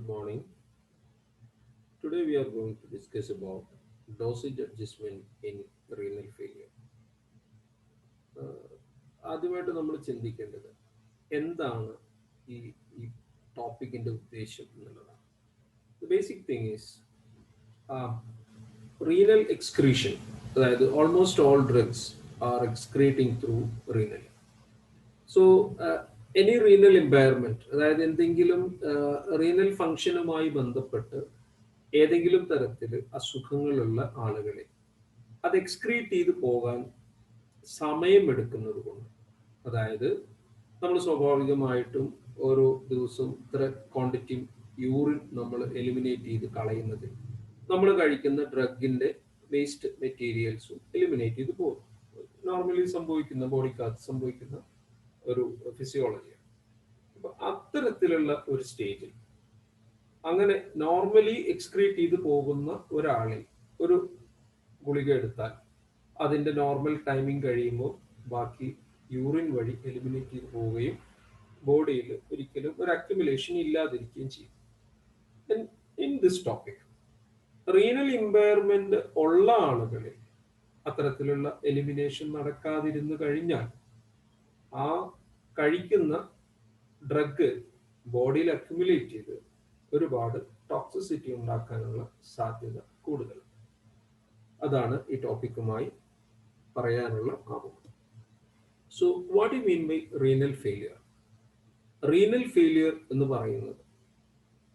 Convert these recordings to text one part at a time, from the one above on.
morning. Today we are going to discuss about dosage adjustment in renal failure. ആദ്യമായിട്ട് നമ്മൾ ചിന്തിക്കേണ്ടത് എന്താണ് ഈ ഈ ടോപ്പിക്കിന്റെ ഉദ്ദേശം എന്നുള്ളതാണ്. The basic thing is renal excretion, അതായത് almost all drugs are excreting through renal. So any renal impairment, അതായത് എന്തെങ്കിലും റീനൽ ഫങ്ഷനുമായി ബന്ധപ്പെട്ട് ഏതെങ്കിലും തരത്തിൽ അസുഖങ്ങളുള്ള ആളുകളെ അത് എക്സ്ക്രീറ്റ് ചെയ്ത് പോകാൻ സമയമെടുക്കുന്നത് കൊണ്ട്, അതായത് നമ്മൾ സ്വാഭാവികമായിട്ടും ഓരോ ദിവസവും ഇത്ര ക്വാണ്ടിറ്റി യൂറിൻ നമ്മൾ എലിമിനേറ്റ് ചെയ്ത് കളയുന്നത് നമ്മൾ കഴിക്കുന്ന ഡ്രഗിന്റെ വേസ്റ്റ് മെറ്റീരിയൽസും എലിമിനേറ്റ് ചെയ്ത് പോകും. നോർമലി സംഭവിക്കുന്ന ബോഡിക്കകത്ത് സംഭവിക്കുന്ന ഒരു ഫിസിയോളജിയാണ്. അപ്പൊ അത്തരത്തിലുള്ള ഒരു സ്റ്റേജിൽ അങ്ങനെ നോർമലി എക്സ്ക്രീറ്റ് ചെയ്ത് പോകുന്ന ഒരാളിൽ ഒരു ഗുളിക എടുത്താൽ അതിന്റെ നോർമൽ ടൈമിംഗ് കഴിയുമ്പോൾ ബാക്കി യൂറിൻ വഴി എലിമിനേറ്റ് ചെയ്ത് പോവുകയും ബോഡിയിൽ ഒരിക്കലും ഒരു അക്യുമുലേഷൻ ഇല്ലാതിരിക്കുകയും ചെയ്യും. In this topic, renal impairment ഉള്ള ആളുകളിൽ അത്തരത്തിലുള്ള എലിമിനേഷൻ നടക്കാതിരുന്നു കഴിഞ്ഞാൽ ആ കഴിക്കുന്ന ഡ്രഗ് ബോഡിയിൽ അക്യുമുലേറ്റ് ചെയ്ത് ഒരുപാട് ടോക്സിസിറ്റി ഉണ്ടാക്കാനുള്ള സാധ്യത കൂടുതൽ. അതാണ് ഈ ടോപ്പിക്കുമായി പറയാനുള്ള ആമുഖം. So what you mean by renal failure? Renal failure എന്ന് പറയുന്നത്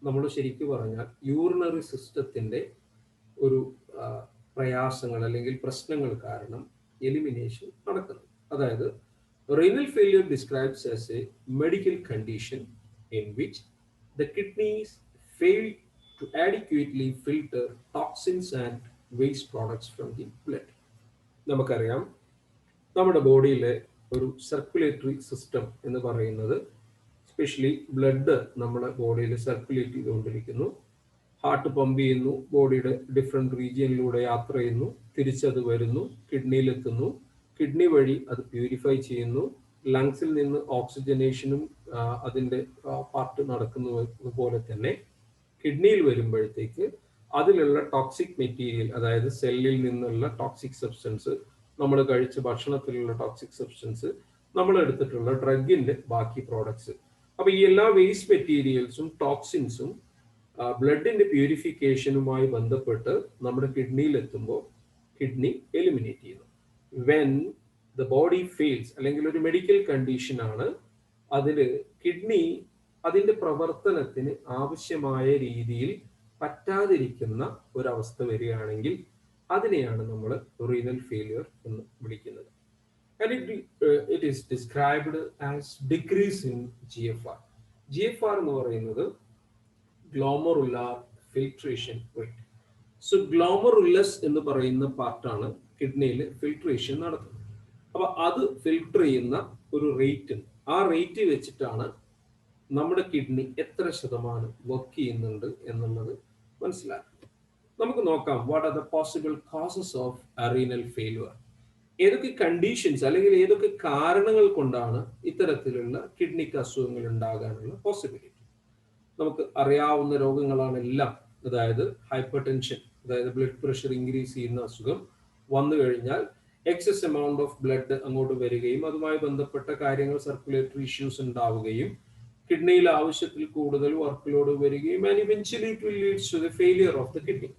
നമ്മൾ ശരിക്കും പറഞ്ഞാൽ യൂറിനറി സിസ്റ്റത്തിന്റെ ഒരു പ്രയാസങ്ങൾ അല്ലെങ്കിൽ പ്രശ്നങ്ങൾ കാരണം എലിമിനേഷൻ നടക്കുന്നത്. അതായത് renal failure describes as a medical condition in which the kidneys fail to adequately filter toxins and waste products from the blood. നമുക്കറിയാം, നമ്മുടെ ബോഡിയിലെ ഒരു സർക്കുലേറ്ററി സിസ്റ്റം എന്ന് പറയുന്നത്, സ്പെഷ്യലി ബ്ലഡ് നമ്മുടെ ബോഡിയിൽ സർക്കുലേറ്റ് ചെയ്തുകൊണ്ടിരിക്കുന്നു. ഹാർട്ട് പമ്പ് ചെയ്യുന്നു, ബോഡിയുടെ ഡിഫറെൻറ്റ് റീജിയനിലൂടെ യാത്ര ചെയ്യുന്നു, തിരിച്ചത് വരുന്നു, കിഡ്നിയിലെത്തുന്നു, കിഡ്നി വഴി അത് പ്യൂരിഫൈ ചെയ്യുന്നു, ലങ്സിൽ നിന്ന് ഓക്സിജനേഷനും അതിൻ്റെ പാർട്ട് നടക്കുന്നത് പോലെ തന്നെ കിഡ്നിയിൽ വരുമ്പോഴത്തേക്ക് അതിലുള്ള ടോക്സിക് മെറ്റീരിയൽ, അതായത് സെല്ലിൽ നിന്നുള്ള ടോക്സിക് സബ്സ്റ്റൻസ്, നമ്മൾ കഴിച്ച ഭക്ഷണത്തിലുള്ള ടോക്സിക് സബ്സ്റ്റൻസ്, നമ്മൾ എടുത്തിട്ടുള്ള ഡ്രഗിന്റെ ബാക്കി പ്രോഡക്ട്സ്, അപ്പൊ ഈ എല്ലാ വേസ്റ്റ് മെറ്റീരിയൽസും ടോക്സിൻസും ബ്ലഡിന്റെ പ്യൂരിഫിക്കേഷനുമായി ബന്ധപ്പെട്ട് നമ്മുടെ കിഡ്നിയിൽ എത്തുമ്പോൾ കിഡ്നി എലിമിനേറ്റ് ചെയ്യുന്നു. വെൻ ദ ബോഡി ഫെയിൽസ്, അല്ലെങ്കിൽ ഒരു മെഡിക്കൽ കണ്ടീഷൻ ആണ്, അതിൽ കിഡ്നി അതിന്റെ പ്രവർത്തനത്തിന് ആവശ്യമായ രീതിയിൽ പറ്റാതിരിക്കുന്ന ഒരവസ്ഥ വരികയാണെങ്കിൽ അതിനെയാണ് നമ്മൾ റീനൽ ഫെയിലിയർ എന്ന് വിളിക്കുന്നത്. And it is described as decrease in GFR. GFR എന്ന് പറയുന്നത് glomerular filtration rate. So glomerulus എന്ന് പറയുന്ന പാർട്ടാണ് കിഡ്നിയിൽ ഫിൽട്രേഷൻ നടത്തുന്നത്. അപ്പൊ അത് ഫിൽട്ടർ ചെയ്യുന്ന ഒരു റേറ്റ്, ആ റേറ്റ് വെച്ചിട്ടാണ് നമ്മുടെ കിഡ്നി എത്ര ശതമാനം വർക്ക് ചെയ്യുന്നുണ്ട് എന്നുള്ളത് മനസ്സിലാക്കുക. നമുക്ക് നോക്കാം, what are the possible causes of renal failure. ഏതൊക്കെ കണ്ടീഷൻസ് അല്ലെങ്കിൽ ഏതൊക്കെ കാരണങ്ങൾ കൊണ്ടാണ് ഇത്തരത്തിലുള്ള കിഡ്നിക്ക് അസുഖങ്ങൾ ഉണ്ടാകാനുള്ള പോസിബിലിറ്റി. നമുക്ക് അറിയാവുന്ന രോഗങ്ങളാണ് എല്ലാം. അതായത് ഹൈപ്പർ ടെൻഷൻ, അതായത് ബ്ലഡ് പ്രഷർ ഇൻക്രീസ് ചെയ്യുന്ന അസുഖം വന്നു കഴിഞ്ഞാൽ എക്സസ് എമൗണ്ട് ഓഫ് ബ്ലഡ് അങ്ങോട്ട് വരികയും അതുമായി ബന്ധപ്പെട്ട കാര്യങ്ങൾ, സർക്കുലേറ്ററി ഇഷ്യൂസ് ഉണ്ടാവുകയും കിഡ്നിയിൽ ആവശ്യത്തിൽ കൂടുതൽ വർക്ക് ലോഡ് വരികയും and eventually it will leads to the failure of the kidney.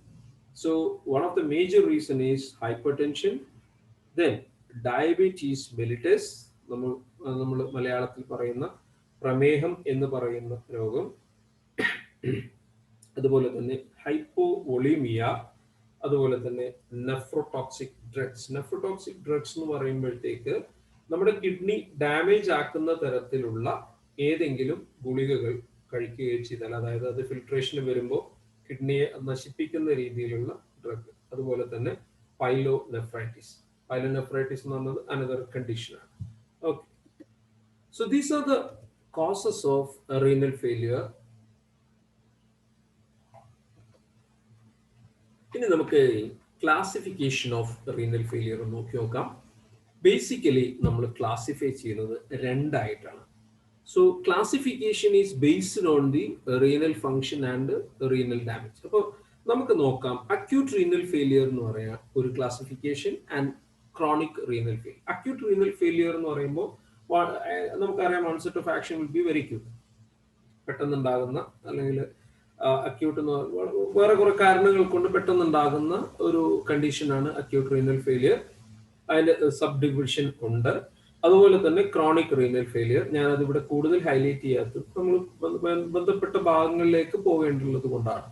So one of the major reason is hypertension. Then diabetes mellitus, നമ്മൾ മലയാളത്തിൽ പറയുന്ന പ്രമേഹം എന്ന് പറയുന്ന രോഗം. അതുപോലെ തന്നെ ഹൈപ്പോവോളീമിയ, അതുപോലെ തന്നെ നെഫ്രോടോക്സിക് ഡ്രഗ്സ്. നെഫ്രോടോക്സിക് ഡ്രഗ്സ് എന്ന് പറയുമ്പോഴത്തേക്ക് നമ്മുടെ കിഡ്നി ഡാമേജ് ആക്കുന്ന തരത്തിലുള്ള ഏതെങ്കിലും ഗുളികകൾ കഴിക്കുകയോ ചെയ്താൽ, അതായത് അത് ഫിൽട്രേഷന് വരുമ്പോൾ കിഡ്നിയെ നശിപ്പിക്കുന്ന രീതിയിലുള്ള ഡ്രഗ്. അതുപോലെ തന്നെ പൈലോനെഫ്രൈറ്റിസ്. പൈലോനെഫ്രൈറ്റിസ് എന്ന് പറയുന്നത് അനദർ കണ്ടീഷനാണ്. Okay, so these are the causes of renal failure. ഇനി നമുക്ക് ക്ലാസിഫിക്കേഷൻ ഓഫ് റീനൽ ഫെയിലിയർ നോക്കി നോക്കാം. ബേസിക്കലി നമ്മൾ ക്ലാസിഫൈ ചെയ്യുന്നത് രണ്ടായിട്ടാണ്. So classification is based on the renal function and renal damage. അപ്പോൾ നമുക്ക് നോക്കാം അക്യൂട്ട് റീനൽ ഫെയിലിയർ എന്ന് പറയാം ഒരു classification and chronic renal failure. Acute renal failure എന്ന് പറയുമ്പോൾ നമുക്കറിയാം onset of action will be very cute, പെട്ടെന്നുണ്ടാകുന്ന അല്ലെങ്കിൽ അക്യൂട്ട് എന്ന് വേറെ കുറെ കാരണങ്ങൾ കൊണ്ട് പെട്ടെന്നുണ്ടാകുന്ന ഒരു കണ്ടീഷനാണ് അക്യൂട്ട് റീനൽ ഫെയിലിയർ. അതിന്റെ സബ് ഡിവിഷൻ ഉണ്ട്. അതുപോലെ തന്നെ ക്രോണിക് റീനൽ ഫെയിലിയർ, ഞാനത് ഇവിടെ കൂടുതൽ ഹൈലൈറ്റ് ചെയ്യാത്തത് നമ്മൾ ബന്ധപ്പെട്ട ഭാഗങ്ങളിലേക്ക് പോകേണ്ടുള്ളത് കൊണ്ടാണ്.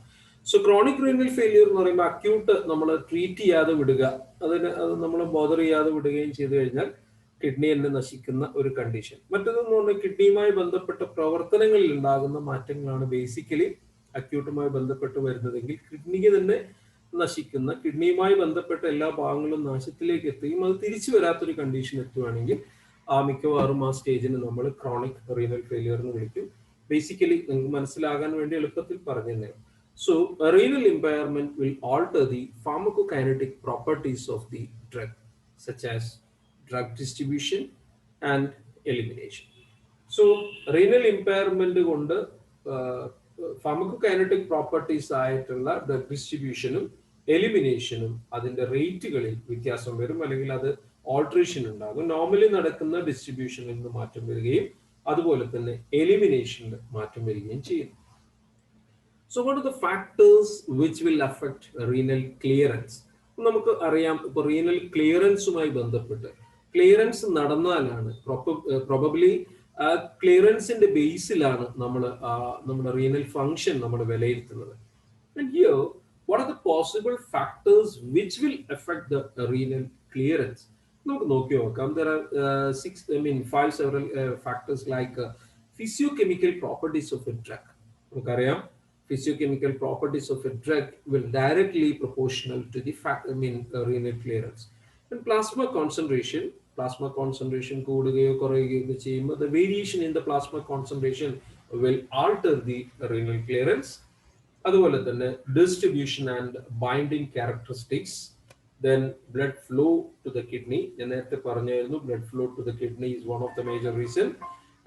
സോ ക്രോണിക് റീനൽ ഫെയിലിയർ എന്ന് പറയുമ്പോൾ അക്യൂട്ട് നമ്മൾ ട്രീറ്റ് ചെയ്യാതെ വിടുക, അത് നമ്മൾ ബോദർ ചെയ്യാതെ വിടുകയും ചെയ്തു കഴിഞ്ഞാൽ കിഡ്നി തന്നെ നശിക്കുന്ന ഒരു കണ്ടീഷൻ. മറ്റൊന്നെന്ന് പറഞ്ഞാൽ കിഡ്നിയുമായി ബന്ധപ്പെട്ട പ്രവർത്തനങ്ങളിൽ ഉണ്ടാകുന്ന മാറ്റങ്ങളാണ് ബേസിക്കലി അക്യൂട്ടുമായി ബന്ധപ്പെട്ട് വരുന്നതെങ്കിൽ കിഡ്നിക്ക് തന്നെ നശിക്കുന്ന, കിഡ്നിയുമായി ബന്ധപ്പെട്ട എല്ലാ ഭാഗങ്ങളും നാശത്തിലേക്ക് എത്തുകയും അത് തിരിച്ചു വരാത്തൊരു കണ്ടീഷൻ എത്തുകയാണെങ്കിൽ മിക്കവാറും ആ സ്റ്റേജിന് നമ്മൾ ക്രോണിക് റീനൽ ഫെയിലിയർ എന്ന് വിളിക്കും. ബേസിക്കലി നിങ്ങൾക്ക് മനസ്സിലാകാൻ വേണ്ടി എളുപ്പത്തിൽ പറഞ്ഞു തന്നെയാണ്. So, a renal impairment will alter the pharmacokinetic properties of the drug, such as drug distribution and elimination. So, renal impairment കൊണ്ട് pharmacokinetic properties ആയിട്ടുള്ള drug distributionും എലിമിനേഷനും അതിന്റെ റേറ്റുകളിൽ വ്യത്യാസം വരും, അല്ലെങ്കിൽ അത് ഓൾട്രേഷൻ ഉണ്ടാകും. നോർമലി നടക്കുന്ന ഡിസ്ട്രിബ്യൂഷനിൽ നിന്ന് മാറ്റം വരികയും അതുപോലെ തന്നെ എലിമിനേഷനിൽ മാറ്റം വരികയും ചെയ്യുന്നു. So what are the factors which will affect renal clearance? നമുക്ക് അറിയാം, ഇപ്പോൾ റീനൽ ക്ലിയറൻസുമായി ബന്ധപ്പെട്ട് ക്ലിയറൻസ് നടന്നാലാണ് പ്രോബബ്ലി ക്ലിയറൻസിന്റെ ബേസിലാണ് നമ്മൾ നമ്മുടെ റീനൽ ഫംഗ്ഷൻ നമ്മൾ വിലയിരുത്തുന്നത്. And here, what are the possible factors which will affect the renal clearance? നമുക്ക് നോക്കി നോക്കാം. There are five several factors like physiochemical properties of a drug. നമുക്കറിയാം physiochemical properties of a drug will directly proportional to the renal clearance. And plasma concentration കൂടുകയോ കുറയുകയോ ചെയ്യുമ്പോൾ the variation in the plasma concentration will alter the renal clearance. അതുപോലെ തന്നെ distribution and binding characteristics, then blood flow to the kidney. ഞാൻ നേരത്തെ പറഞ്ഞായിരുന്നു blood flow to the kidney is one of the major reason.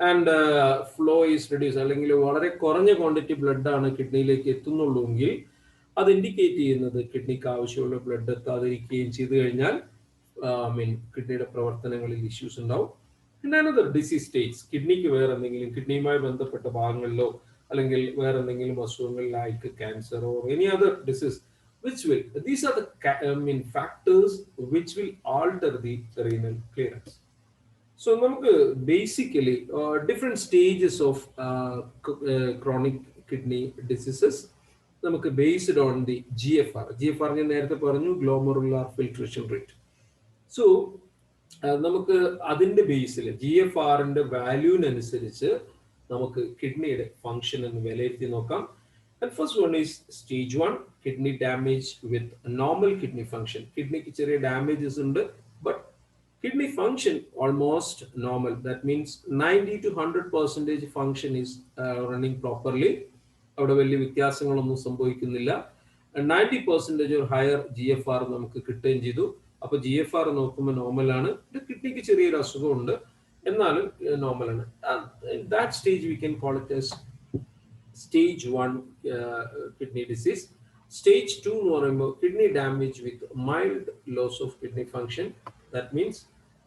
And flow is reduce, അല്ലെങ്കിൽ വളരെ കുറഞ്ഞ quantity blood ആണ് കിഡ്നിയിലേക്ക് എത്തുന്നുള്ളൂ എങ്കിൽ അത് ഇൻഡിക്കേറ്റ് ചെയ്യുന്നത് കിഡ്നിക്ക് ആവശ്യമുള്ള ബ്ലഡ് എത്താതിരിക്കുകയും ചെയ്തു കഴിഞ്ഞാൽ കിഡ്നിയുടെ പ്രവർത്തനങ്ങളിൽ ഇഷ്യൂസ് ഉണ്ടാവും. പിന്നെ അനദർ ഡിസീസ് സ്റ്റേറ്റ്സ്, കിഡ്നിക്ക് വേറെ എന്തെങ്കിലും കിഡ്നിയുമായി ബന്ധപ്പെട്ട ഭാഗങ്ങളിലോ അല്ലെങ്കിൽ വേറെ എന്തെങ്കിലും അസുഖങ്ങളിലായിട്ട് ക്യാൻസറോ any other disease which will, these are the factors which will alter the renal clearance. So നമുക്ക് basically different stages of chronic kidney diseases നമുക്ക് based on the GFR. GFR ഞാൻ നേരത്തെ പറഞ്ഞു, ഗ്ലോമറുലാർ ഫിൽട്രേഷൻ റേറ്റ്. സോ നമുക്ക് അതിന്റെ ബേസിൽ GFRന്റെ വാല്യൂവിനനുസരിച്ച് നമുക്ക് കിഡ്നിയുടെ function എന്ന് വിലയിരുത്തി നോക്കാം. And first one is stage 1, kidney damage with normal kidney function. കിഡ്നിക്ക് ചെറിയ ഡാമേജസ് ഉണ്ട്, but kidney function almost normal. That means 90 to 100% function is running properly. അവിടെ വലിയ വ്യത്യാസങ്ങളൊന്നും സംഭവിക്കുന്നില്ല. 90% or higher GFR നമുക്ക് കിട്ടുകയും ചെയ്തു. അപ്പോൾ GFR നോക്കുമ്പോൾ നോർമൽ ആണ്. കിഡ്നിക്ക് ചെറിയൊരു അസുഖമുണ്ട്, എന്നാലും നോർമൽ ആണ്. That stage we can call it as stage 1 kidney disease. Stage 2 എന്ന് പറയുമ്പോൾ kidney damage with mild loss of kidney function. That means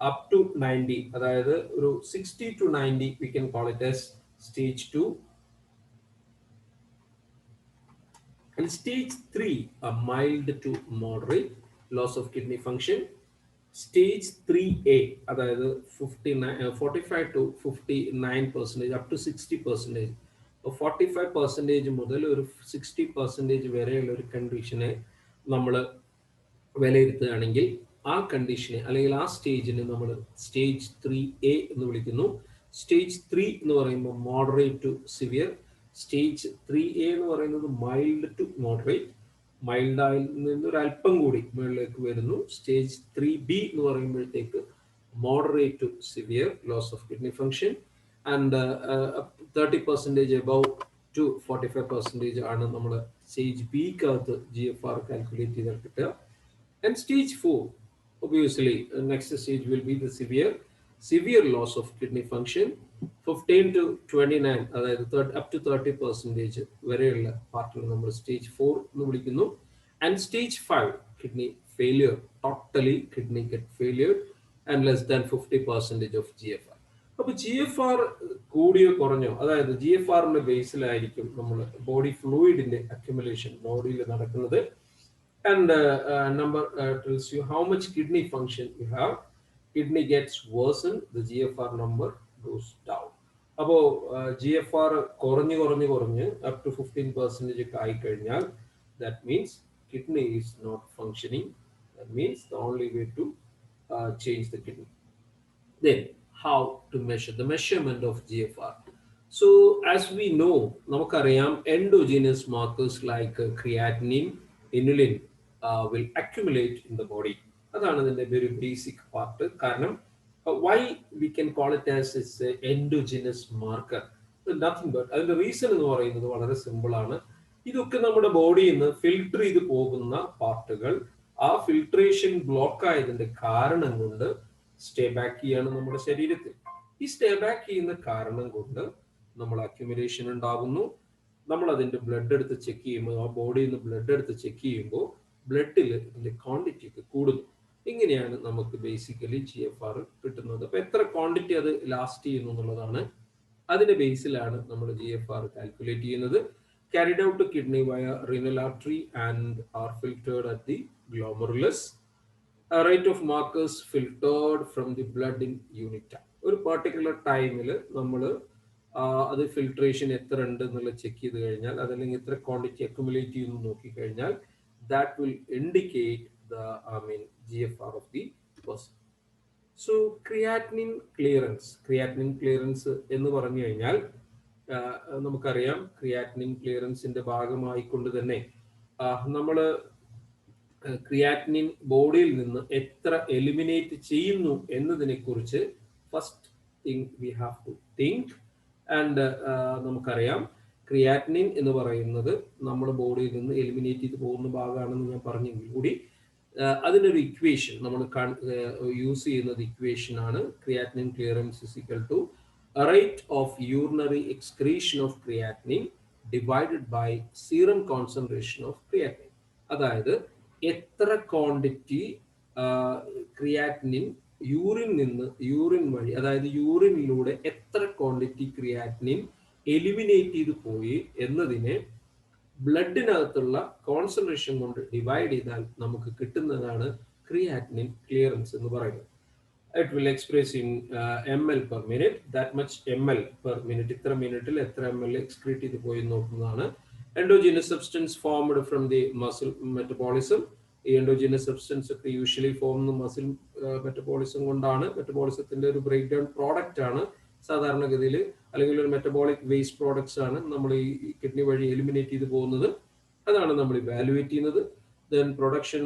up to 90, അതായത് ഒരു 60 to 90 we can call it as stage 2. And stage 3, a mild to moderate loss of kidney function. Stage 3A, അതായത് 45 to 59%, up to 60%. 45% മുതൽ ഒരു 60% വരെയുള്ള ഒരു കണ്ടീഷനെ നമ്മൾ വിലയിരുത്തുകയാണെങ്കിൽ ആ കണ്ടീഷനെ അല്ലെങ്കിൽ ആ സ്റ്റേജിനെ നമ്മൾ സ്റ്റേജ് 3A എന്ന് വിളിക്കുന്നു. സ്റ്റേജ് 3 എന്ന് പറയുമ്പോൾ moderate to severe. Stage 3A എന്ന് പറയുന്നത് മൈൽഡ് ടു മോഡറേറ്റ്. മൈൽഡായി നിന്നൊരു അല്പം കൂടി മുകളിലേക്ക് വരുന്നു. സ്റ്റേജ് 3B എന്ന് പറയുമ്പോഴത്തേക്ക് moderate to severe loss of kidney function, and 30% above to 45% ആണ് നമ്മൾ സ്റ്റേജ് ബിക്കകത്ത് GFR കാൽക്കുലേറ്റ് ചെയ്താൽ കിട്ടുക. And stage 4, obviously next stage will be the severe loss of kidney function. 15 to 29, അതായത് അപ് ടു 30% വരെയുള്ള പാർട്ടിനെ നമ്മൾ stage 4 എന്ന് വിളിക്കുന്നു. And stage 5 kidney failure, totally kidney get failure and less than 50% of GFR. അപ്പൊ GFR കൂടിയോ കുറഞ്ഞോ, അതായത് GFRന്റെ ബേസിലായിരിക്കും നമ്മൾ body ഫ്ലൂയിഡിന്റെ accumulation ബോഡിയിൽ നടക്കുന്നത്. And number tells you how much kidney function you have. Kidney gets worsened, the GFR number goes down. അപ്പോൾ GFR കുറഞ്ഞ് up to 15% ഒക്കെ ആയിക്കഴിഞ്ഞാൽ that means kidney is not functioning. That means the only way to change the kidney. Then how to measure the measurement of GFR? So as we know, നമുക്കറിയാം endogenous markers like creatinine, inulin will accumulate in the body. അതാണ് ഇതിന്റെ ഒരു basic part. കാരണം why we can call it as endogenous marker, nothing but അതിന്റെ reason എന്ന് പറയുന്നത് വളരെ simple ആണ്. ഇതൊക്കെ നമ്മുടെ ബോഡിയിൽ നിന്ന് ഫിൽട്ടർ ചെയ്ത് പോകുന്ന പാർട്ടുകൾ ആ ഫിൽട്രേഷൻ ബ്ലോക്ക് ആയതിന്റെ കാരണം കൊണ്ട് സ്റ്റേ ബാക്ക് ചെയ്യാണ് നമ്മുടെ ശരീരത്തിൽ. ഈ സ്റ്റേ ബാക്ക് ചെയ്യുന്ന കാരണം കൊണ്ട് നമ്മൾ അക്യുമുലേഷൻ ഉണ്ടാകുന്നു. നമ്മൾ അതിന്റെ ബ്ലഡ് എടുത്ത് ചെക്ക് ചെയ്യുമ്പോൾ, ആ ബോഡിയിൽ നിന്ന് ബ്ലഡ് എടുത്ത് ചെക്ക് ചെയ്യുമ്പോൾ ബ്ലഡിൽ ഇതിന്റെ ക്വാണ്ടിറ്റി ഒക്കെ കൂടുന്നു. ഇങ്ങനെയാണ് നമുക്ക് ബേസിക്കലി GFR കിട്ടുന്നത്. അപ്പൊ എത്ര ക്വാണ്ടിറ്റി അത് ലാസ്റ്റ് ചെയ്യുന്നു എന്നുള്ളതാണ്, അതിന്റെ ബേസിലാണ് നമ്മൾ GFR കാൽക്കുലേറ്റ് ചെയ്യുന്നത്. Carried out to kidney via renal artery and are filtered at the glomerulus. A rate of markers filtered from the blood in unit time. ഒരു പർട്ടിക്കുലർ ടൈമിൽ നമ്മൾ അത് ഫിൽട്രേഷൻ എത്ര ഉണ്ട് എന്നുള്ള ചെക്ക് ചെയ്ത് കഴിഞ്ഞാൽ, അതല്ലെങ്കിൽ എത്ര ക്വാണ്ടിറ്റി അക്യുമുലേറ്റ് ചെയ്യുന്നു നോക്കിക്കഴിഞ്ഞാൽ that will indicate the GFR of the person. So creatinine clearance എന്ന് പറഞ്ഞു കഴിഞ്ഞാൽ നമുക്കറിയാം ക്രിയാറ്റിനിൻ ക്ലിയറൻസിന്റെ ഭാഗമായിക്കൊണ്ട് തന്നെ നമ്മൾ ക്രിയാറ്റിനിൻ ബോഡിയിൽ നിന്ന് എത്ര എലിമിനേറ്റ് ചെയ്യുന്നു എന്നതിനെ കുറിച്ച് first thing we have to think. And നമുക്കറിയാം ക്രിയാറ്റിനിൻ എന്ന് പറയുന്നത് നമ്മുടെ ബോഡിയിൽ നിന്ന് എലിമിനേറ്റ് ചെയ്ത് പോകുന്ന ഭാഗമാണെന്ന് ഞാൻ പറഞ്ഞെങ്കിൽ കൂടി അതിനൊരു ഇക്വേഷൻ നമ്മൾ യൂസ് ചെയ്യുന്നത് ഇക്വേഷൻ ആണ്. Creatinine clearance is equal to rate of urinary excretion of creatinine divided by serum concentration of creatinine. അതായത് എത്ര ക്വാണ്ടിറ്റി ക്രിയാറ്റിനിൻ യൂറിൻ വഴി, അതായത് യൂറിനിലൂടെ എത്ര ക്വാണ്ടിറ്റി ക്രിയാറ്റിനിൻ എലിമിനേറ്റ് ചെയ്ത് പോയി എന്നതിനെ ബ്ലഡിനകത്തുള്ള കോൺസെൻട്രേഷൻ കൊണ്ട് ഡിവൈഡ് ചെയ്താൽ നമുക്ക് കിട്ടുന്നതാണ് ക്രിയാറ്റിനിൻ ക്ലിയറൻസ് എന്ന് പറയുന്നത്. It will express in ml per minute. That much ml per minute. ഇത്ര മിനിറ്റിൽ എത്ര ml എക്സ്ക്രീറ്റ് ചെയ്ത് പോയി നോക്കുന്നതാണ്. Endogenous substance formed from the muscle metabolism. ഈ endogenous substance ഒക്കെ യൂഷ്വലി ഫോം മസിൽ മെറ്റബോളിസം കൊണ്ടാണ്. മെറ്റബോളിസത്തിന്റെ ഒരു ബ്രേക്ക് ഡൗൺ പ്രോഡക്റ്റ് ആണ് സാധാരണഗതിയിൽ, അല്ലെങ്കിൽ ഒരു മെറ്റബോളിക് വേസ്റ്റ് പ്രോഡക്ട്സ് ആണ് നമ്മൾ ഈ കിഡ്നി വഴി എലിമിനേറ്റ് ചെയ്ത് പോകുന്നത്. അതാണ് നമ്മൾ ഇവാലുവേറ്റ് ചെയ്യുന്നത്. Then production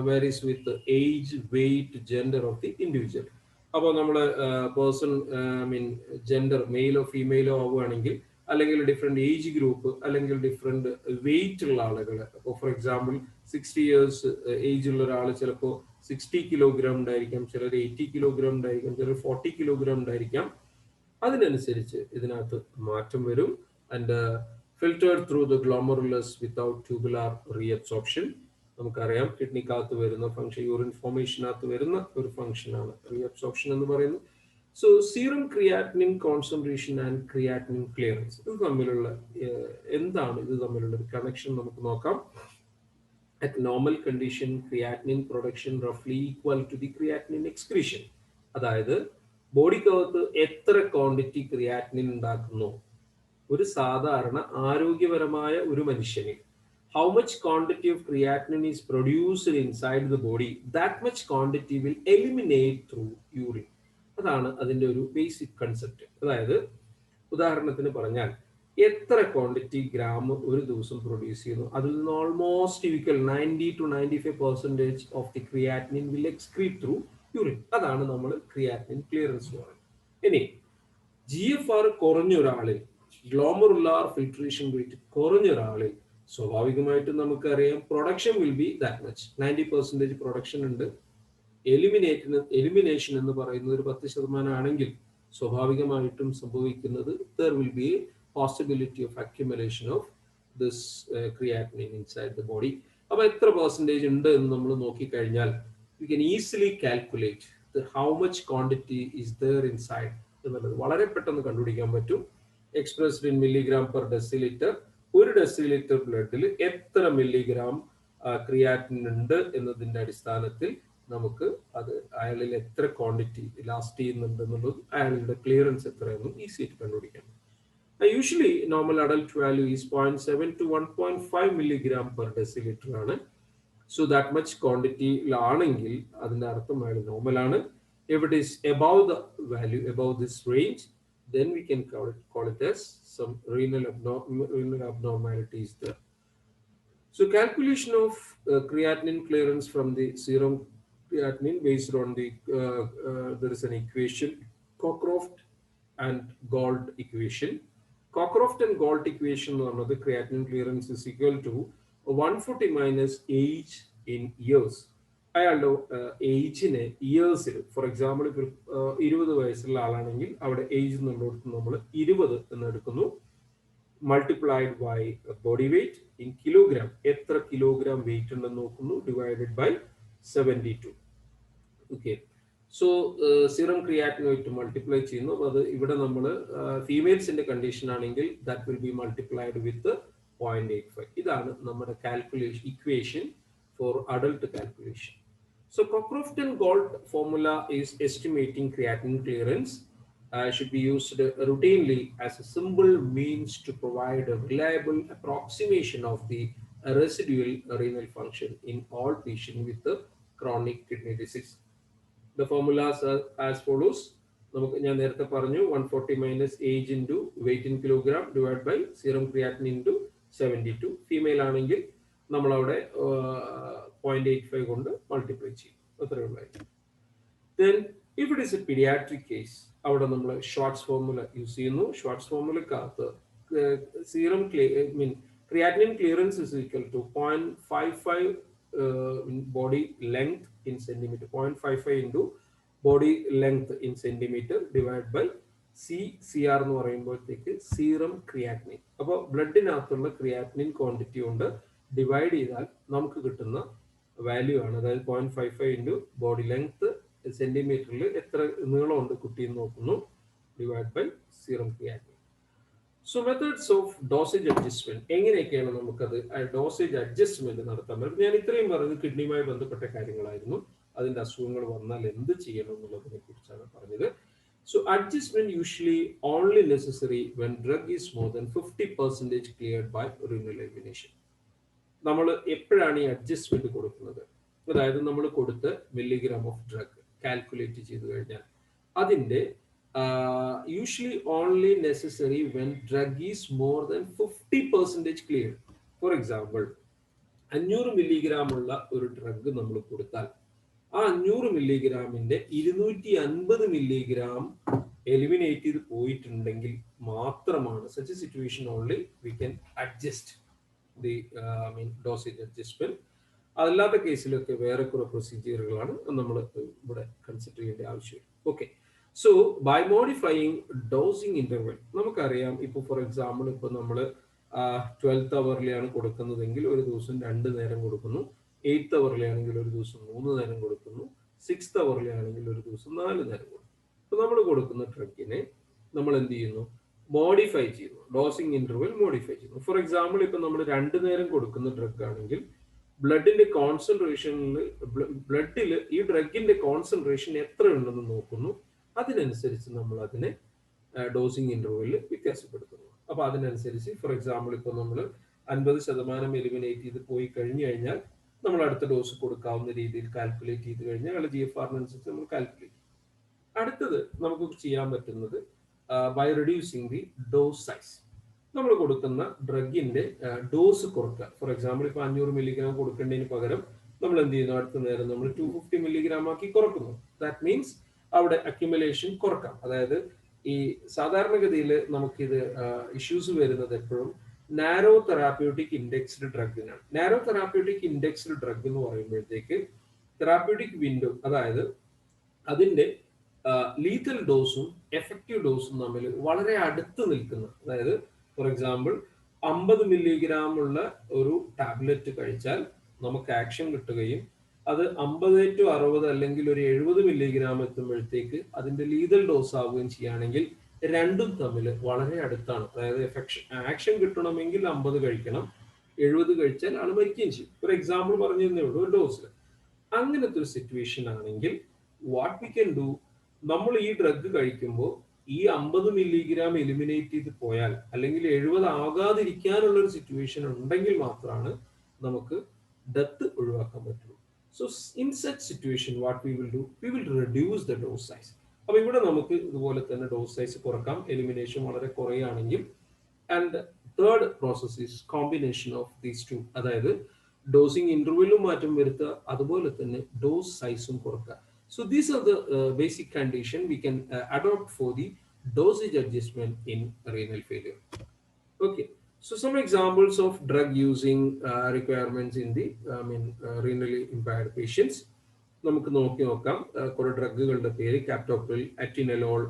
varies with the age, weight, gender of the individual. അപ്പോൾ നമ്മൾ പേഴ്സൺ ജെൻഡർ മെയിലോ ഫീമെയിലോ ആവുകയാണെങ്കിൽ, അല്ലെങ്കിൽ ഡിഫറെന്റ് ഏജ് ഗ്രൂപ്പ്, അല്ലെങ്കിൽ ഡിഫറെന്റ് വെയിറ്റ് ഉള്ള ആളുകൾ, അപ്പോൾ ഫോർ എക്സാമ്പിൾ 60 years ഏജ് ഉള്ള ഒരാൾ ചിലപ്പോൾ 60 കിലോഗ്രാം ഉണ്ടായിരിക്കാം, ചിലർ 80 കിലോഗ്രാം ഉണ്ടായിരിക്കാം, ചിലർ 40 കിലോഗ്രാം ഉണ്ടായിരിക്കാം. അതിനനുസരിച്ച് ഇതിനകത്ത് മാറ്റം വരും. And filtered through the glomerulus without tubular reabsorption. നമുക്കറിയാം കിഡ്നിക്കകത്ത് വരുന്ന ഫംഗ്ഷൻ, യൂറിൻ ഫോർമേഷനകത്ത് വരുന്ന ഒരു ഫംഗ്ഷനാണ് റീഅബ്സോർപ്ഷൻ എന്ന് പറയുന്നത്. So serum creatinine concentration and creatinine clearance, ഇത് തമ്മിലുള്ള എന്താണ് ഇത് തമ്മിലുള്ള ഒരു കണക്ഷൻ നമുക്ക് നോക്കാം. At normal condition, creatinine production roughly equal to the creatinine excretion. അതായത് ബോഡിക്കകത്ത് എത്ര ക്വാണ്ടിറ്റി ക്രിയാറ്റിനിൻ ഉണ്ടാക്കുന്നു ഒരു സാധാരണ ആരോഗ്യപരമായ ഒരു മനുഷ്യന്, how much quantity of creatinine is produced inside the body, that much quantity will eliminate through urine. അതാണ് അതിന്റെ ഒരു ബേസിക് കൺസെപ്റ്റ്. അതായത് ഉദാഹരണത്തിന് പറഞ്ഞാൽ എത്ര ക്വാണ്ടിറ്റി ഗ്രാം ഒരു ദിവസം പ്രൊഡ്യൂസ് ചെയ്യുന്നു, അതിൽ നിന്ന് almost equal 90 to 95% of the creatinine will excrete through urine. അതാണ് നമ്മൾ ക്രിയാറ്റിനിൻ ക്ലിയറൻസ് എന്ന് പറയുന്നത്. ഇനി GFR കുറഞ്ഞ ഒരാളിൽ, ഗ്ലോമറുലാർ ഫിൽട്രേഷൻ റേറ്റ് കുറഞ്ഞ ഒരാളിൽ സ്വാഭാവികമായിട്ടും നമുക്കറിയാം production will be that much. 90% production ഉണ്ട്. എലിമിനേഷൻ എന്ന് പറയുന്നത് ഒരു 10% ആണെങ്കിൽ സ്വാഭാവികമായിട്ടും സംഭവിക്കുന്നത് there will be a possibility of accumulation of this creatinine inside the body. അപ്പോൾ എത്ര പെർസെൻറ്റേജ് ഉണ്ട് എന്ന് നമ്മൾ നോക്കിക്കഴിഞ്ഞാൽ you can easily calculate how much quantity is there inside എന്നുള്ളത് വളരെ പെട്ടെന്ന് കണ്ടുപിടിക്കാൻ പറ്റും. Expressed in milligram per decilitre, ഒരു ഡെസിലിറ്റർ ബ്ലഡിൽ എത്ര മില്ലിഗ്രാം ക്രിയാറ്റിൻ ഉണ്ട് എന്നതിന്റെ അടിസ്ഥാനത്തിൽ നമുക്ക് അത് അയാളിൽ എത്ര ക്വാണ്ടിറ്റി ലാസ്റ്റ് ചെയ്യുന്നുണ്ട് എന്നുള്ളതും അയാളുടെ ക്ലിയറൻസ് എത്രയെന്നും ഈസി ആയിട്ട് കണ്ടുപിടിക്കാം. Usually normal adult value is 0.7 to 1.5 milligram per decilitre ആണ്. സോ ദാറ്റ് മച്ച് ക്വാണ്ടിറ്റിയിലാണെങ്കിൽ അതിന്റെ അർത്ഥം അയാൾ നോർമലാണ്. If it is above the value, above this range, then we can call it as some renal abnormalities there. So calculation of creatinine clearance from the serum creatinine based on the there is an equation, Cockcroft and Gault equation. Cockcroft and Gault equation on the creatinine clearance is equal to 140 minus age in years. അയാളുടെ ഏജിനെ ഇയേഴ്സിൽ, for example ഇപ്പോൾ 20 വയസ്സുള്ള ആളാണെങ്കിൽ അവിടെ age എന്നുള്ളടത്ത് നമ്മൾ 20 എന്ന് എടുക്കുന്നു, multiplied by body weight in kilogram, എത്ര kilogram weight ഉണ്ടെന്ന് നോക്കുന്നു, divided by 72. Okay, so serum ക്രിയാറ്റിനുമായിട്ട് മൾട്ടിപ്ലൈ ചെയ്യുന്നു. അപ്പോൾ അത് ഇവിടെ നമ്മൾ ഫീമെയിൽസിന്റെ കണ്ടീഷൻ ആണെങ്കിൽ that will be multiplied with 0.85. ഇതാണ് നമ്മുടെ calculation equation for adult calculation. So Cockcroft and Gault formula is estimating creatinine clearance should be used routinely as a simple means to provide a reliable approximation of the residual renal function in all patients with the chronic kidney disease. The formulas are as follows. നമുക്ക് ഞാൻ നേരത്തെ പറഞ്ഞു 140 minus age into weight in kilogram divided by serum creatinine into 72. Female ആണെങ്കിൽ നമ്മളവിടെ 0.85 കൊണ്ട് multiply ചെയ്യും, അത്രേ ഉള്ളൂ. Then if it is a paediatric case, അവിടെ നമ്മൾ ഷോർട്ട്സ് ഫോർമുല യൂസ് ചെയ്യുന്നു. ഷോർട്ട്സ് ഫോർമുലക്കകത്ത് serum creatinine clearance is equal to 0.55 body length in centimetre, 0.55 into body length in centimetre divide by CR എന്ന് പറയുമ്പോഴത്തേക്ക് സീറം ക്രിയാറ്റിനിൻ. അപ്പോൾ ബ്ലഡിനകത്തുള്ള creatinine quantity കൊണ്ട് ഡിവൈഡ് ചെയ്താൽ നമുക്ക് കിട്ടുന്ന വാല്യൂ ആണ്. അതായത് 0.55 ഇൻറ്റു ബോഡി ലെങ്ത് സെന്റിമീറ്ററിൽ എത്ര നീളമുണ്ട് കുട്ടി എന്ന് നോക്കുന്നു, divide by serum creatinine. So methods of dosage adjustment, എങ്ങനെയൊക്കെയാണ് നമുക്കത് ഡോസേജ് അഡ്ജസ്റ്റ്മെന്റ് നടത്താൻ പറ്റും. ഞാൻ ഇത്രയും പറഞ്ഞത് കിഡ്നിയുമായി ബന്ധപ്പെട്ട കാര്യങ്ങളായിരുന്നു. അതിന്റെ അസുഖങ്ങൾ വന്നാൽ എന്ത് ചെയ്യണം എന്നുള്ളതിനെ കുറിച്ചാണ് പറഞ്ഞത്. So adjustment usually only necessary when drug is more than 50% cleared by renal elimination. നമ്മൾ എപ്പോഴാണ് ഈ അഡ്ജസ്റ്റ്മെന്റ് കൊടുക്കുന്നത്? അതായത് നമ്മൾ കൊടുത്ത മില്ലിഗ്രാം ഓഫ് ഡ്രഗ് കാൽക്കുലേറ്റ് ചെയ്ത് കഴിഞ്ഞാൽ അതിന്റെ usually only necessary when drug is more than 50% clear. For example 500 milligram ഉള്ള ഒരു ഡ്രഗ് നമ്മൾ കൊടുത്താൽ ആ 500 മില്ലിഗ്രാമിന്റെ 250 മില്ലിഗ്രാം എലിമിനേറ്റ് ചെയ്ത് പോയിട്ടുണ്ടെങ്കിൽ മാത്രമാണ് such A situation only we can adjust the dosage adjustment. അതല്ലാത്ത കേസിലൊക്കെ വേറെ കുറെ പ്രൊസീജിയറുകളാണ് നമ്മൾ ഇവിടെ കൺസിഡർ ചെയ്യേണ്ട ആവശ്യം. Okay, so by modifying dosing interval, നമുക്കറിയാം ഇപ്പോൾ ഫോർ എക്സാമ്പിൾ ഇപ്പോൾ നമ്മൾ 12th അവറിലാണ് കൊടുക്കുന്നതെങ്കിൽ ഒരു ദിവസം 2 നേരം കൊടുക്കുന്നു, 8th അവറിലാണെങ്കിൽ ഒരു ദിവസം 3 നേരം കൊടുക്കുന്നു, 6th അവറിലാണെങ്കിൽ ഒരു ദിവസം 4 നേരം കൊടുക്കുന്നു. അപ്പോൾ നമ്മൾ കൊടുക്കുന്ന ഡ്രഗിനെ നമ്മൾ എന്ത് ചെയ്യുന്നു, മോഡിഫൈ ചെയ്യുന്നു, ഡോസിങ് ഇന്റർവെൽ മോഡിഫൈ ചെയ്യുന്നു. ഫോർ എക്സാമ്പിൾ ഇപ്പൊ നമ്മൾ 2 നേരം കൊടുക്കുന്ന ഡ്രഗ് ആണെങ്കിൽ ബ്ലഡിന്റെ കോൺസെൻട്രേഷനിൽ ബ്ലഡിൽ ഈ ഡ്രഗിന്റെ കോൺസെൻട്രേഷൻ എത്ര ഉണ്ടെന്ന് നോക്കുന്നു. അതിനനുസരിച്ച് നമ്മൾ അതിനെ ഡോസിങ് ഇന്റർവെല്ലിൽ വ്യത്യാസപ്പെടുത്തുന്നു. അപ്പൊ അതിനനുസരിച്ച് ഫോർ എക്സാമ്പിൾ ഇപ്പൊ നമ്മൾ 50% എലിമിനേറ്റ് ചെയ്ത് പോയി കഴിഞ്ഞു കഴിഞ്ഞാൽ നമ്മൾ അടുത്ത ഡോസ് കൊടുക്കാവുന്ന രീതിയിൽ കാൽക്കുലേറ്റ് ചെയ്ത് കഴിഞ്ഞാൽ GFR-അനുസരിച്ച് നമ്മൾ കാൽക്കുലേറ്റ് ചെയ്യും. അടുത്തത് നമുക്ക് ചെയ്യാൻ പറ്റുന്നത് by reducing the dose size. നമ്മൾ കൊടുക്കുന്ന ഡ്രഗിന്റെ ഡോസ് കുറക്കുക. ഫോർ എക്സാമ്പിൾ ഇപ്പൊ 500 മില്ലിഗ്രാം കൊടുക്കേണ്ടതിന് പകരം നമ്മൾ എന്ത് ചെയ്യുന്നു, അടുത്ത നേരം നമ്മൾ 250 മില്ലിഗ്രാം ആക്കി കുറക്കുന്നു. ദാറ്റ് മീൻസ് അവിടെ അക്യുമുലേഷൻ കുറക്കാം. അതായത് ഈ സാധാരണഗതിയിൽ നമുക്കിത് ഇഷ്യൂസ് വരുന്നത് എപ്പോഴും നാരോ തെറാപ്യൂട്ടിക് ഇൻഡെക്സ്ഡ് ഡ്രഗിനാണ്. നാരോ തെറാപ്യൂട്ടിക് ഇൻഡെക്സ്ഡ് ഡ്രഗ് എന്ന് പറയുമ്പോഴത്തേക്ക് തെറാപ്യൂട്ടിക് വിൻഡോ, അതായത് അതിന്റെ ലീത്തൽ ഡോസും എഫക്റ്റീവ് ഡോസും തമ്മിൽ വളരെ അടുത്ത് നിൽക്കുന്ന, അതായത് ഫോർ എക്സാമ്പിൾ 50 മില്ലിഗ്രാം ഉള്ള ഒരു ടാബ്ലറ്റ് കഴിച്ചാൽ നമുക്ക് ആക്ഷൻ കിട്ടുകയും അത് 50 to 60 അല്ലെങ്കിൽ ഒരു 70 മില്ലിഗ്രാം എത്തുമ്പോഴത്തേക്ക് അതിന്റെ ലീതൽ ഡോസ് ആവുകയും ചെയ്യുകയാണെങ്കിൽ രണ്ടും തമ്മിൽ വളരെ അടുത്താണ്. അതായത് ആക്ഷൻ കിട്ടണമെങ്കിൽ 50 കഴിക്കണം, 70 കഴിച്ചാൽ ആൾ മരിക്കുകയും ചെയ്യും. ഒരു എക്സാമ്പിൾ പറഞ്ഞതേ ഉള്ളൂ ഒരു ഡോസിൽ. അങ്ങനത്തെ ഒരു സിറ്റുവേഷൻ ആണെങ്കിൽ വാട്ട് വി കൻ ഡു, നമ്മൾ ഈ ഡ്രഗ് കഴിക്കുമ്പോൾ ഈ 50 മില്ലിഗ്രാം എലിമിനേറ്റ് ചെയ്ത് പോയാൽ അല്ലെങ്കിൽ 70 ആകാതിരിക്കാനുള്ള ഒരു സിറ്റുവേഷൻ ഉണ്ടെങ്കിൽ മാത്രമാണ് നമുക്ക് ഡെത്ത് ഒഴിവാക്കാൻ പറ്റുള്ളൂ. So in such situation what we will do, we will reduce the dose size. അപ്പൊ ഇവിടെ നമുക്ക് ഇതുപോലെ തന്നെ ഡോസ് സൈസ് കുറക്കാം, എലിമിനേഷൻ വളരെ കുറയുകയാണെങ്കിൽ. And third process is combination of these two, അതായത് ഡോസിങ് ഇന്റർവെല്ലും മാറ്റം വരുത്തുക, അതുപോലെ തന്നെ ഡോസ് സൈസും കുറക്കുക. So these are the basic condition we can adopt for the dosage adjustment in renal failure. Okay, so some examples of drug using requirements in the renally impaired patients. നമുക്ക് നോക്കി നോക്കാം. കുറെ ഡ്രഗുകളുടെ പേര്: കാപ്റ്റോപ്രിൽ, അറ്റിനലോൾ,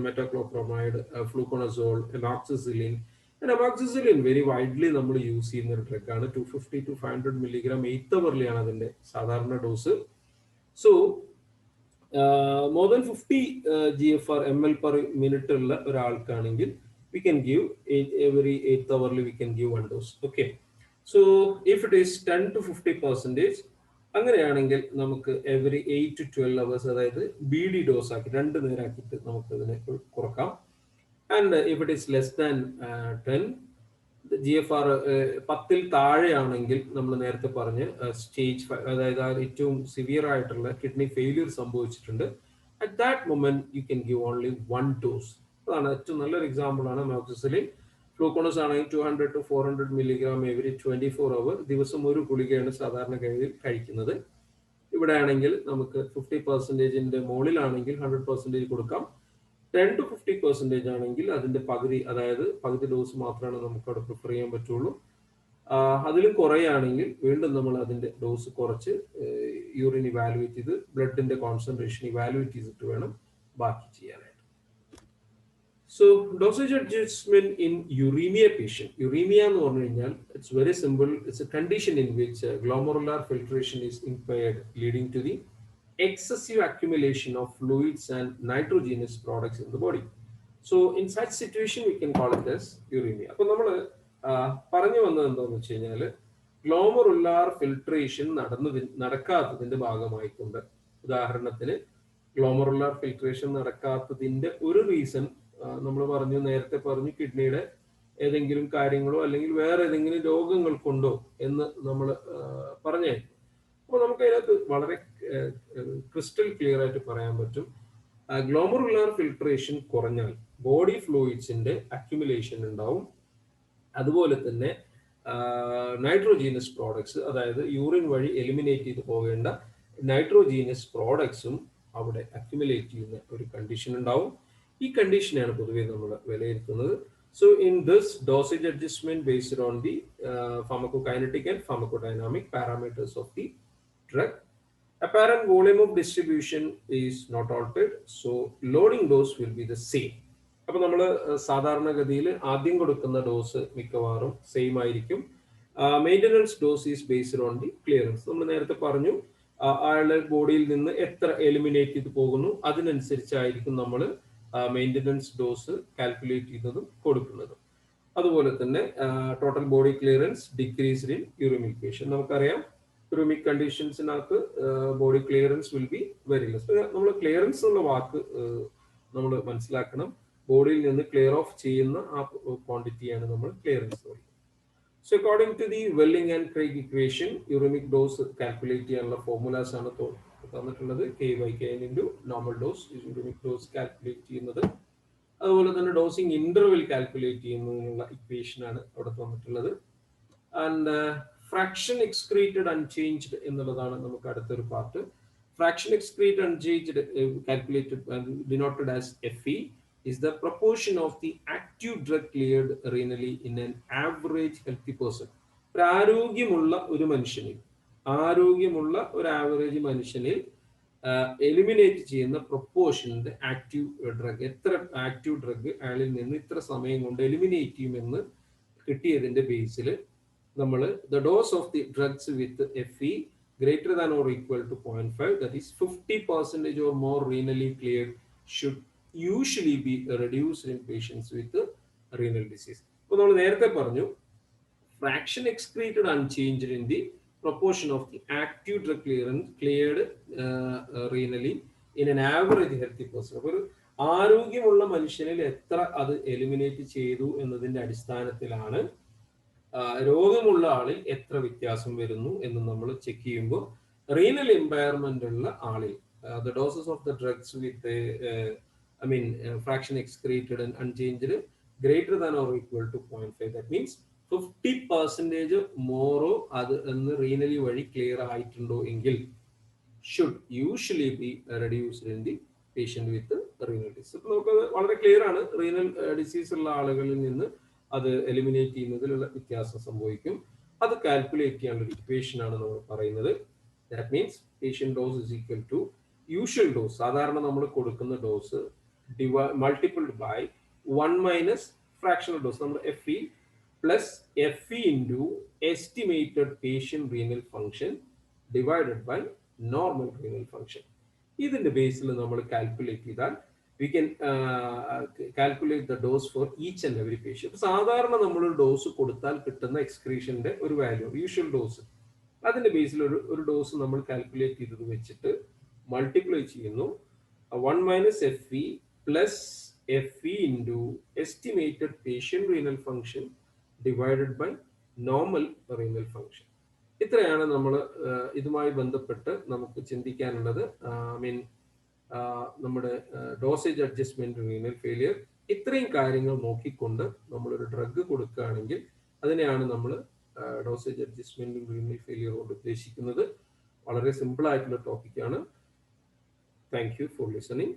മെറ്റോക്ലോപ്രമൈഡ്, ഫ്ലൂക്കോണസോൾ, എമോക്സിസിലിൻ. എമോക്സിസിലിൻ വെരി വൈഡ്ലി നമ്മൾ use ചെയ്യുന്ന ഒരു ഡ്രഗാണ്. 250 to 500 milligram 8 അവർലിയാണ് അതിന്റെ സാധാരണ dose. So more than 50 GFR ml per minute ഉള്ള ഒരാൾക്കാണെങ്കിൽ we can give every 8th hourly we can give one dose. Okay, so if it is 10 to 50%, അങ്ങനെയാണെങ്കിൽ നമുക്ക് every 8 to 12 hours, അതായത് BD dose ആക്കി 2 നേരാക്കിയിട്ട് നമുക്ക് അതിനെ കുറക്കാം. And if it is less than 10, GFR 10-ൽ താഴെയാണെങ്കിൽ നമ്മൾ നേരത്തെ പറഞ്ഞ് സ്റ്റേജ് 5, അതായത് ഏറ്റവും സിവിയർ ആയിട്ടുള്ള കിഡ്നി ഫെയിലിയർ സംഭവിച്ചിട്ടുണ്ട്. At that moment you can give only 1 dose. അതാണ് ഏറ്റവും നല്ലൊരു എക്സാമ്പിൾ ആണ് അമോക്സിസിലിൻ. ഫ്ലൂക്കോണസ് ആണെങ്കിൽ 200 to 400 മില്ലിഗ്രാം എവറി 24 അവർ, ദിവസം ഒരു ഗുളികയാണ് സാധാരണഗതിയിൽ കഴിക്കുന്നത്. ഇവിടെ ആണെങ്കിൽ നമുക്ക് 50%-ന്റെ മുകളിലാണെങ്കിൽ 100% കൊടുക്കാം. 10 to 50% ആണെങ്കിൽ അതിന്റെ പകുതി, അതായത് പകുതി ഡോസ് മാത്രമാണ് നമുക്ക് അവിടെ പ്രിഫർ ചെയ്യാൻ പറ്റുള്ളൂ. അതിലും കുറയാണെങ്കിൽ വീണ്ടും നമ്മൾ അതിന്റെ ഡോസ് കുറച്ച് യൂറിൻ ഇവാലുവേറ്റ് ചെയ്ത് ബ്ലഡിന്റെ കോൺസെൻട്രേഷൻ ഇവാലുവേറ്റ് ചെയ്തിട്ട് വേണം ബാക്കി ചെയ്യാനായിട്ട്. So dosage adjustment in uremia patient. Uremia എന്ന് പറഞ്ഞു കഴിഞ്ഞാൽ it's very simple. It's a condition in which glomerular filtration is impaired, leading to the excessive accumulation of fluids and nitrogenous products in the body. So in such situation we can call it as uremia. അപ്പോൾ നമ്മൾ പറഞ്ഞു വന്നത് എന്താണെന്ന് വെച്ച് കഴിഞ്ഞാൽ glomerular filtration നടക്കാത്തതിന്റെ ഭാഗമായിക്കൊണ്ട്, ഉദാഹരണത്തിന് glomerular filtration നടക്കാത്തതിന്റെ ഒരു reason നമ്മൾ നേരത്തെ പറഞ്ഞു കിഡ്നിയുടെ ഏതെങ്കിലും കാര്യങ്ങളോ അല്ലെങ്കിൽ വേറെ ഏതെങ്കിലും രോഗങ്ങൾ കൊണ്ടോ എന്ന് നമ്മൾ പറഞ്ഞായിരുന്നു. അപ്പോൾ നമുക്ക് അതിനകത്ത് വളരെ ക്രിസ്റ്റൽ ക്ലിയർ ആയിട്ട് പറയാൻ പറ്റും, ഗ്ലോമറുലാർ ഫിൽട്രേഷൻ കുറഞ്ഞാൽ ബോഡി ഫ്ലൂയിഡ്സിന്റെ അക്യുമുലേഷൻ ഉണ്ടാവും. അതുപോലെ തന്നെ നൈട്രോജീനസ് പ്രോഡക്ട്സ്, അതായത് യൂറിൻ വഴി എലിമിനേറ്റ് ചെയ്ത് പോകേണ്ട നൈട്രോജീനസ് പ്രോഡക്ട്സും അവിടെ അക്യുമുലേറ്റ് ചെയ്യുന്ന ഒരു കണ്ടീഷൻ ഉണ്ടാവും. ഈ കണ്ടീഷനാണ് പൊതുവെ നമ്മൾ വിലയിരുത്തുന്നത്. So in this dosage adjustment based on the pharmacokinetic and pharmacodynamic parameters of the drug, apparent volume of distribution is not altered, so loading dose will be the same. അപ്പോൾ നമ്മൾ സാധാരണഗതിയിൽ ആദ്യം കൊടുക്കുന്ന ഡോസ് മിക്കവാറും സെയിം ആയിരിക്കും. Maintenance dose is based on the clearance. നമ്മൾ നേരത്തെ പറഞ്ഞു അയാളുടെ ബോഡിയിൽ നിന്ന് എത്ര എലിമിനേറ്റ് ചെയ്ത് പോകുന്നു അതിനനുസരിച്ചായിരിക്കും നമ്മൾ മെയിൻ്റനൻസ് ഡോസ് കാൽക്കുലേറ്റ് ചെയ്യുന്നതും കൊടുക്കുന്നതും. അതുപോലെ തന്നെ total body clearance decreased in uraemic patient. നമുക്കറിയാം യൂറിമിക് കണ്ടീഷൻസിനകത്ത് body clearance will be very less. നമ്മൾ ക്ലിയറൻസ് എന്നുള്ള വാക്ക് നമ്മൾ മനസ്സിലാക്കണം. ബോഡിയിൽ നിന്ന് ക്ലിയർ ഓഫ് ചെയ്യുന്ന ആ ക്വാണ്ടിറ്റിയാണ് നമ്മൾ ക്ലിയറൻസ് എന്ന് പറയുന്നത്. So according to the Welling and Craig equation uraemic dose calculate ചെയ്യാനുള്ള ഫോർമുലാസ് ആണ് തന്നിട്ടുള്ളത്. K/Kn into normal dose uraemic dose calculate ചെയ്യുന്നത്. അതുപോലെ തന്നെ ഡോസിങ് ഇന്റർവെൽ കാൽക്കുലേറ്റ് ചെയ്യുന്നതിനുള്ള ഇക്വേഷൻ ആണ് അവിടെ തന്നിട്ടുള്ളത്. ആൻഡ് ഫ്രാക്ഷൻ എക്സ്ക്രീറ്റഡ് അൺചേഞ്ച്ഡ് എന്നുള്ളതാണ് നമുക്ക് അടുത്തൊരു part. Fraction excreted unchanged calculated denoted as FE is the proportion of the active drug cleared renally in an average healthy person. ആരോഗ്യമുള്ള ഒരു മനുഷ്യനിൽ ആവറേജ് മനുഷ്യനിൽ എലിമിനേറ്റ് ചെയ്യുന്ന പ്രൊപ്പോർഷൻ്റെ ആക്റ്റീവ് ഡ്രഗ്, എത്ര ആക്റ്റീവ് ഡ്രഗ് അയാളിൽ നിന്ന് ഇത്ര സമയം കൊണ്ട് എലിമിനേറ്റ് ചെയ്യുമെന്ന് കിട്ടിയതിന്റെ ബേസിൽ നമ്മൾ the dose of the drugs with FE greater than or equal to 0.5, that is 50% or more renally cleared, should usually be reduced in patients with renal disease. അപ്പോൾ നമ്മൾ നേരത്തെ പറഞ്ഞു fraction excreted unchanged in the proportion of the active drug cleared renally in an average healthy person. അപ്പോൾ ഒരു ആരോഗ്യമുള്ള മനുഷ്യനിൽ എത്ര അത് എലിമിനേറ്റ് ചെയ്തു എന്നതിന്റെ അടിസ്ഥാനത്തിലാണ് രോഗമുള്ള ആളിൽ എത്ര വ്യത്യാസം വരുന്നു എന്ന് നമ്മൾ ചെക്ക് ചെയ്യുമ്പോൾ റീനൽ ഇമ്പയർമെന്റ് ഉള്ള ആളിൽ the doses of the drugs with fraction excreted and unchanged greater than or equal to 0.5, that means 50% മോറോ അത് എന്ന് റീനലി വഴി ക്ലിയർ ആയിട്ടുണ്ടോ എങ്കിൽ should usually be reduced in the patient with renal disease. അപ്പോൾ നമുക്ക് വളരെ ക്ലിയർ ആണ്, റീനൽ ഡിസീസ് ഉള്ള ആളുകളിൽ നിന്ന് അത് എലിമിനേറ്റ് ചെയ്യുന്നതിലുള്ള വ്യത്യാസം സംഭവിക്കും. അത് കാൽക്കുലേറ്റ് ചെയ്യാനുള്ള ഇക്വേഷൻ ആണ് നമ്മൾ പറയുന്നത്. That means patient dose is equal to usual dose, സാധാരണ നമ്മൾ കൊടുക്കുന്ന dose multiplied by 1 minus fractional dose, നമ്മൾ FE plus FE into estimated patient renal function divided by normal renal function. ഇതിന്റെ ബേസിൽ നമ്മൾ കാൽക്കുലേറ്റ് ചെയ്താൽ we can calculate the dose for each and every patient. സാധാരണ നമ്മളൊരു ഡോസ് കൊടുത്താൽ കിട്ടുന്ന എക്സ്ക്രീഷന്റെ ഒരു വാല്യൂ, യൂഷ്വൽ ഡോസ്, അതിന്റെ ബേസിൽ ഒരു ഡോസ് നമ്മൾ കാൽക്കുലേറ്റ് ചെയ്തത് വെച്ചിട്ട് മൾട്ടിപ്ലൈ ചെയ്യുന്നു. 1 minus FE plus FE into estimated patient renal function divided by normal renal function. ഇത്രയാണ് നമ്മൾ ഇതുമായി ബന്ധപ്പെട്ട് നമുക്ക് ചിന്തിക്കാനുള്ളത്. നമ്മുടെ ഡോസേജ് അഡ്ജസ്റ്റ്മെന്റ് റീനൽ ഫെയിലിയർ, ഇത്രയും കാര്യങ്ങൾ നോക്കിക്കൊണ്ട് നമ്മളൊരു ഡ്രഗ് കൊടുക്കുകയാണെങ്കിൽ അതിനെയാണ് നമ്മൾ ഡോസേജ് അഡ്ജസ്റ്റ്മെന്റ് റീനൽ ഫെയിലിയർ കൊണ്ട് ഉദ്ദേശിക്കുന്നത്. വളരെ സിമ്പിൾ ആയിട്ടുള്ള ടോപ്പിക്കാണ്. Thank you for listening.